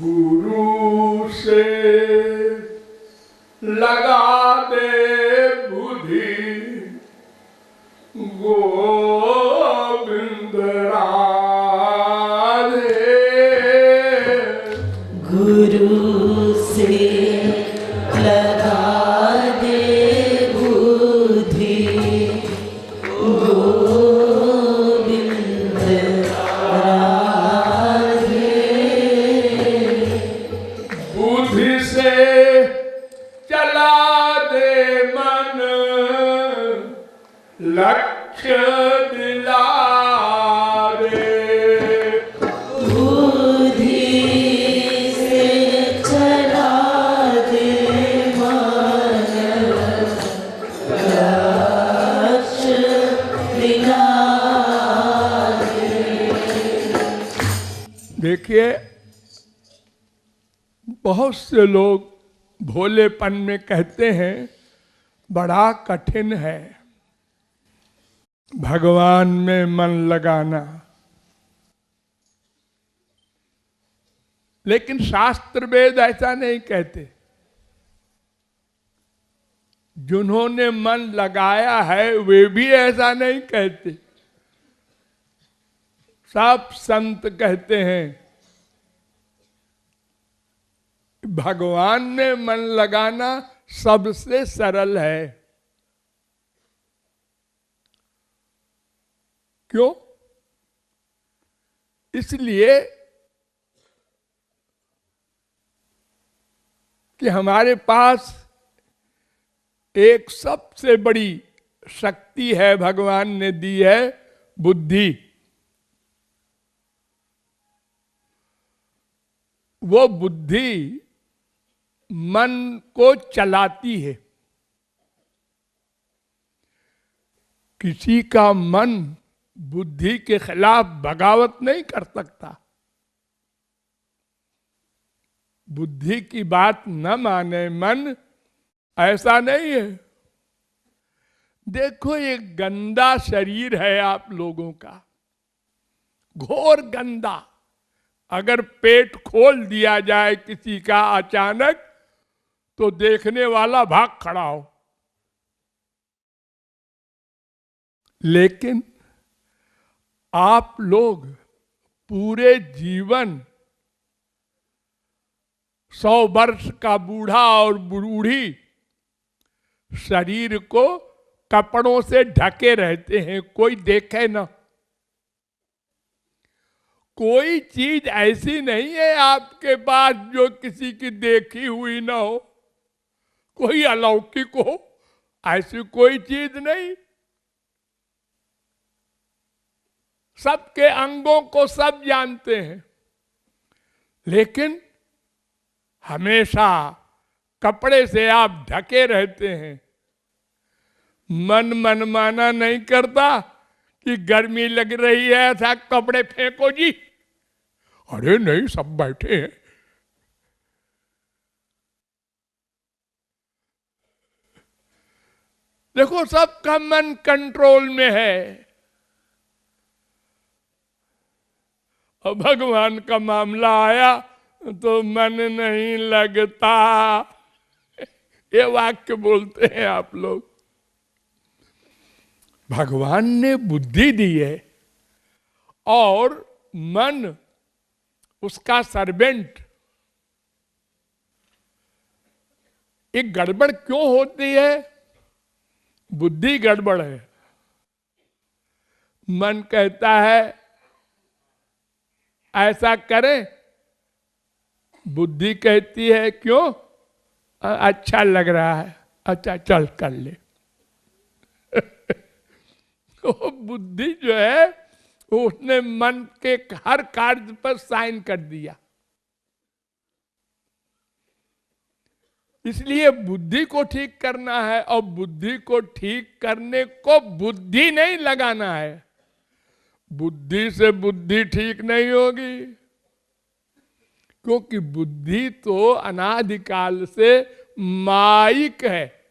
गुरु से लगा दे बुद्धि गोविंद राधे। गुरु से लगा दे बुद्धि गोविंद राधे। बुद्धि से चला दे मन लक्ष्य दिला दे। बुद्धि से चला दे मन लक्ष्य दिला दे। देखिए, बहुत से लोग भोलेपन में कहते हैं बड़ा कठिन है भगवान में मन लगाना, लेकिन शास्त्र वेद ऐसा नहीं कहते। जिन्होंने मन लगाया है वे भी ऐसा नहीं कहते। सब संत कहते हैं भगवान में मन लगाना सबसे सरल है। क्यों? इसलिए कि हमारे पास एक सबसे बड़ी शक्ति है, भगवान ने दी है, बुद्धि। वो बुद्धि मन को चलाती है। किसी का मन बुद्धि के खिलाफ बगावत नहीं कर सकता। बुद्धि की बात न माने मन, ऐसा नहीं है। देखो, ये गंदा शरीर है आप लोगों का, घोर गंदा। अगर पेट खोल दिया जाए किसी का अचानक, तो देखने वाला भाग खड़ा हो। लेकिन आप लोग पूरे जीवन 100 वर्ष का बूढ़ा और बूढ़ी शरीर को कपड़ों से ढके रहते हैं, कोई देखे ना। कोई चीज ऐसी नहीं है आपके पास जो किसी की देखी हुई ना हो, कोई अलौकिक हो, ऐसी कोई चीज नहीं। सबके अंगों को सब जानते हैं, लेकिन हमेशा कपड़े से आप ढके रहते हैं। मन मनमाना नहीं करता कि गर्मी लग रही है, ऐसा कपड़े फेंको जी। अरे नहीं, सब बैठे हैं। देखो, सबका मन कंट्रोल में है। और भगवान का मामला आया तो मन नहीं लगता। ये वाक्य बोलते हैं आप लोग। भगवान ने बुद्धि दी है और मन उसका सर्वेंट। एक गड़बड़ क्यों होती है? बुद्धि गड़बड़ है। मन कहता है ऐसा करें, बुद्धि कहती है क्यों? अच्छा लग रहा है, अच्छा चल कर ले। तो बुद्धि जो है उसने मन के हर कार्य पर साइन कर दिया। इसलिए बुद्धि को ठीक करना है, और बुद्धि को ठीक करने को बुद्धि नहीं लगाना है। बुद्धि से बुद्धि ठीक नहीं होगी, क्योंकि बुद्धि तो अनादिकाल से माइक है।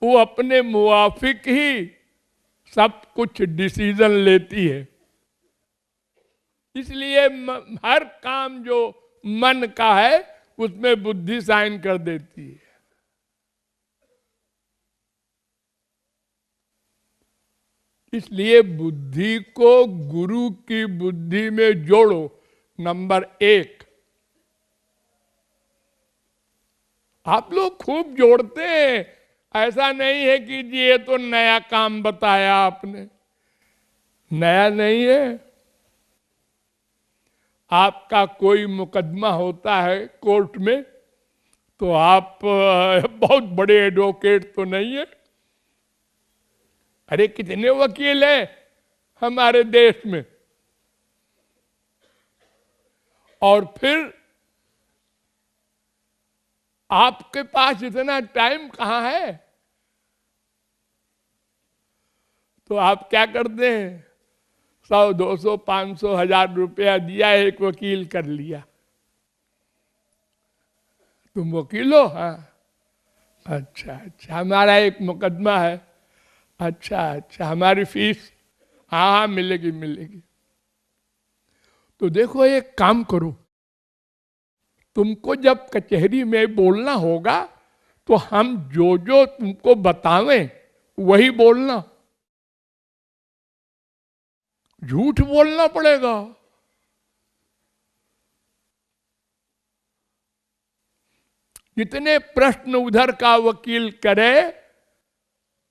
वो अपने मुवाफिक ही सब कुछ डिसीजन लेती है। इसलिए हर काम जो मन का है उसमें बुद्धि साइन कर देती है। इसलिए बुद्धि को गुरु की बुद्धि में जोड़ो। नंबर 1, आप लोग खूब जोड़ते हैं, ऐसा नहीं है कि जी ये तो नया काम बताया आपने। नया नहीं है। आपका कोई मुकदमा होता है कोर्ट में तो आप बहुत बड़े एडवोकेट तो नहीं है। अरे कितने वकील हैं हमारे देश में, और फिर आपके पास इतना टाइम कहां है। तो आप क्या करते हैं, 100, 200, 500, 1000 रुपया दिया, एक वकील कर लिया। तुम वकील हो? हाँ। अच्छा अच्छा, हमारा एक मुकदमा है। अच्छा अच्छा, हमारी फीस? हाँ हाँ, मिलेगी मिलेगी। तो देखो, एक काम करो, तुमको जब कचहरी में बोलना होगा तो हम जो जो तुमको बतावें वही बोलना, झूठ बोलना पड़ेगा। जितने प्रश्न उधर का वकील करे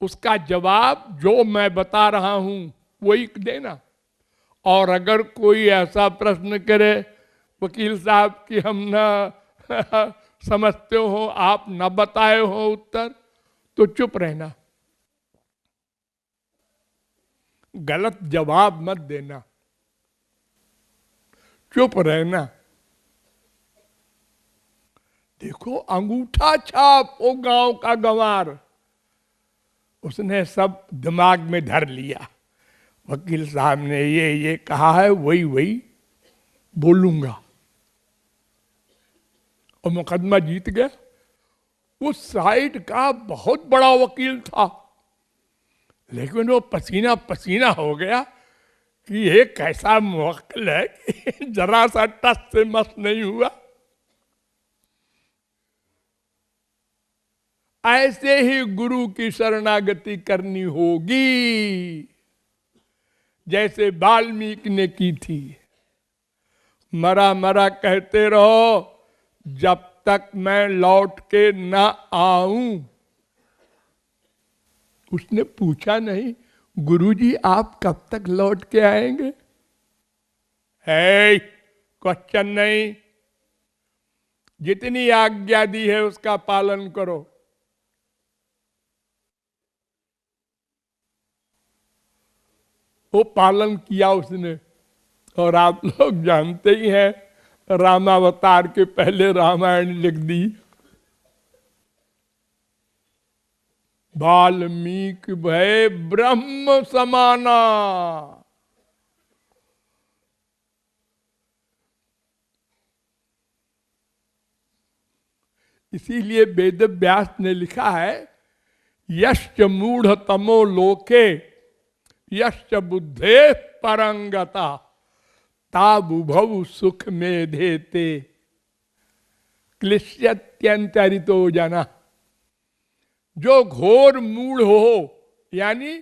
उसका जवाब जो मैं बता रहा हूं वही देना। और अगर कोई ऐसा प्रश्न करे, वकील साहब कि हम ना समझते हो, आप न बताए हो उत्तर, तो चुप रहना, गलत जवाब मत देना, चुप रहना। देखो, अंगूठा छाप वो गांव का गंवार, उसने सब दिमाग में धर लिया। वकील साहब ने ये कहा है, वही वही बोलूंगा, और मुकदमा जीत गया। उस साइड का बहुत बड़ा वकील था, लेकिन वो पसीना पसीना हो गया कि ये कैसा मुवक्किल है कि जरा सा टस से मस नहीं हुआ। ऐसे ही गुरु की शरणागति करनी होगी, जैसे वाल्मीकि ने की थी। मरा मरा कहते रहो जब तक मैं लौट के ना आऊं। उसने पूछा नहीं, गुरुजी आप कब तक लौट के आएंगे? है क्वेश्चन नहीं, जितनी आज्ञा दी है उसका पालन करो। वो पालन किया उसने, और आप लोग जानते ही हैं, रामावतार के पहले रामायण लिख दी। वाल्मीकि भय ब्रह्म समाना। इसीलिए वेद व्यास ने लिखा है, यश्च मूढ़ तमो लोके यश्च बुद्धे परंगता ताबुभव सुख में देते क्लिश्यत्यंतरितो जना। जो घोर मूढ़ हो, यानी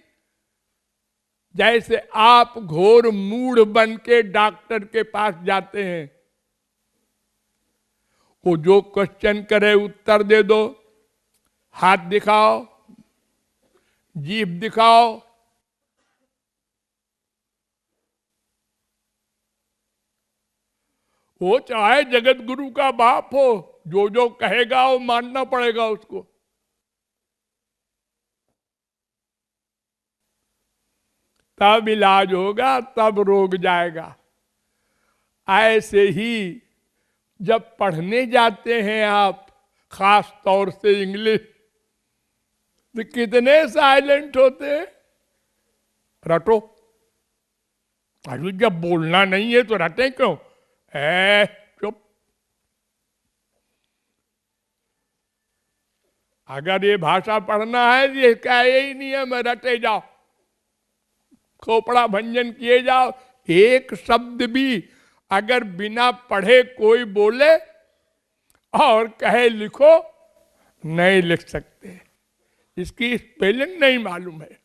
जैसे आप घोर मूढ़ बन के डॉक्टर के पास जाते हैं, वो जो क्वेश्चन करे उत्तर दे दो, हाथ दिखाओ, जीभ दिखाओ, वो चाहे जगत गुरु का बाप हो, जो जो कहेगा वो मानना पड़ेगा उसको। तब इलाज होगा, तब रोग जाएगा। ऐसे ही जब पढ़ने जाते हैं आप, खास तौर से इंग्लिश, तो कितने साइलेंट होते हैं। रटो, अरे जब बोलना नहीं है तो रटे क्यों? चुप। अगर ये भाषा पढ़ना है, ये क्या यही नहीं है मैं रटे जाओ। खोपड़ा भंजन किए जाओ। एक शब्द भी अगर बिना पढ़े कोई बोले और कहे लिखो, नहीं लिख सकते। इसकी स्पेलिंग नहीं मालूम है।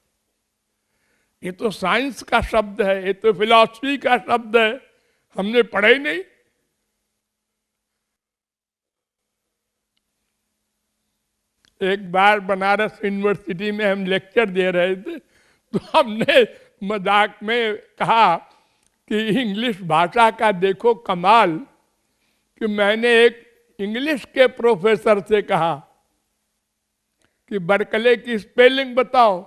ये तो साइंस का शब्द है, ये तो फिलॉसफी का शब्द है, हमने पढ़ा ही नहीं। एक बार बनारस यूनिवर्सिटी में हम लेक्चर दे रहे थे, तो हमने मजाक में कहा कि इंग्लिश भाषा का देखो कमाल, कि मैंने एक इंग्लिश के प्रोफेसर से कहा कि बर्कले की स्पेलिंग बताओ।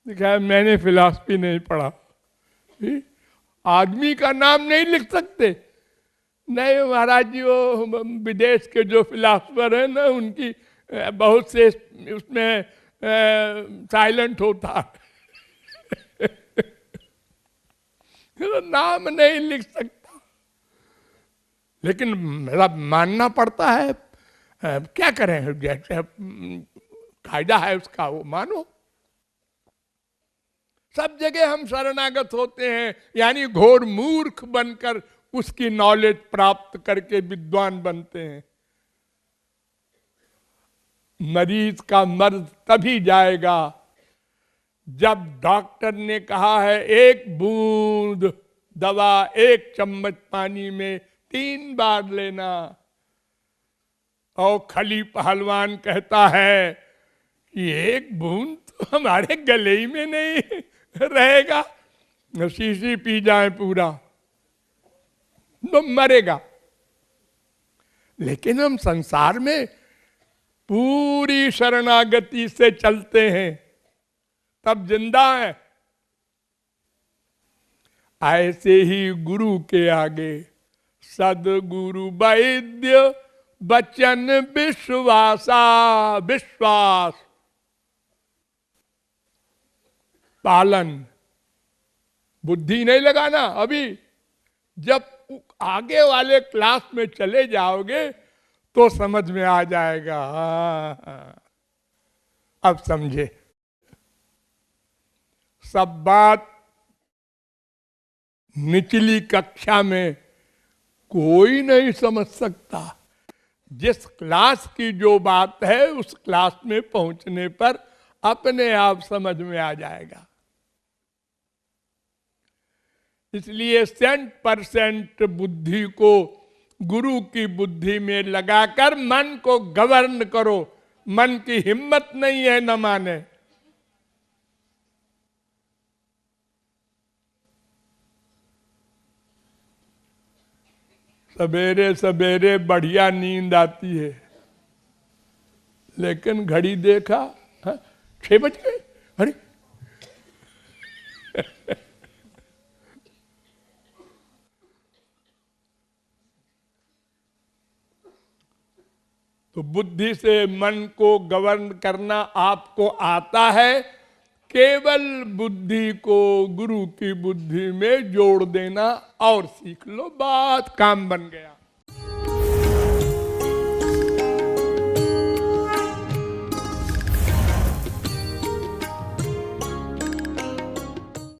देखा, मैंने फिलॉसफी नहीं पढ़ा, आदमी का नाम नहीं लिख सकते। नहीं महाराज जी, वो विदेश के जो फिलासफर है ना, उनकी बहुत से उसमें साइलेंट होता है। नाम नहीं लिख सकता, लेकिन मतलब मानना पड़ता है। क्या करें, जैसे कायदा है उसका वो मानो। सब जगह हम शरणागत होते हैं, यानी घोर मूर्ख बनकर उसकी नॉलेज प्राप्त करके विद्वान बनते हैं। मरीज का मर्ज तभी जाएगा जब डॉक्टर ने कहा है एक बूंद दवा 1 चम्मच पानी में 3 बार लेना, और खली पहलवान कहता है कि 1 बूंद तो हमारे गले ही में नहीं रहेगा, शीशी पी जाए पूरा तो मरेगा। लेकिन हम संसार में पूरी शरणागति से चलते हैं, तब जिंदा है। ऐसे ही गुरु के आगे सदगुरु वैद्य बचन विश्वासा, विश्वास पालन। बुद्धि नहीं लगाना अभी, जब आगे वाले क्लास में चले जाओगे तो समझ में आ जाएगा। अब समझे, सब बात निचली कक्षा में कोई नहीं समझ सकता। जिस क्लास की जो बात है उस क्लास में पहुंचने पर अपने आप समझ में आ जाएगा। इसलिए 100% बुद्धि को गुरु की बुद्धि में लगाकर मन को गवर्न करो। मन की हिम्मत नहीं है न माने। सवेरे सवेरे बढ़िया नींद आती है, लेकिन घड़ी देखा 6 बज गए, अरे तो बुद्धि से मन को गवर्न करना आपको आता है। केवल बुद्धि को गुरु की बुद्धि में जोड़ देना और सीख लो, बात काम बन गया।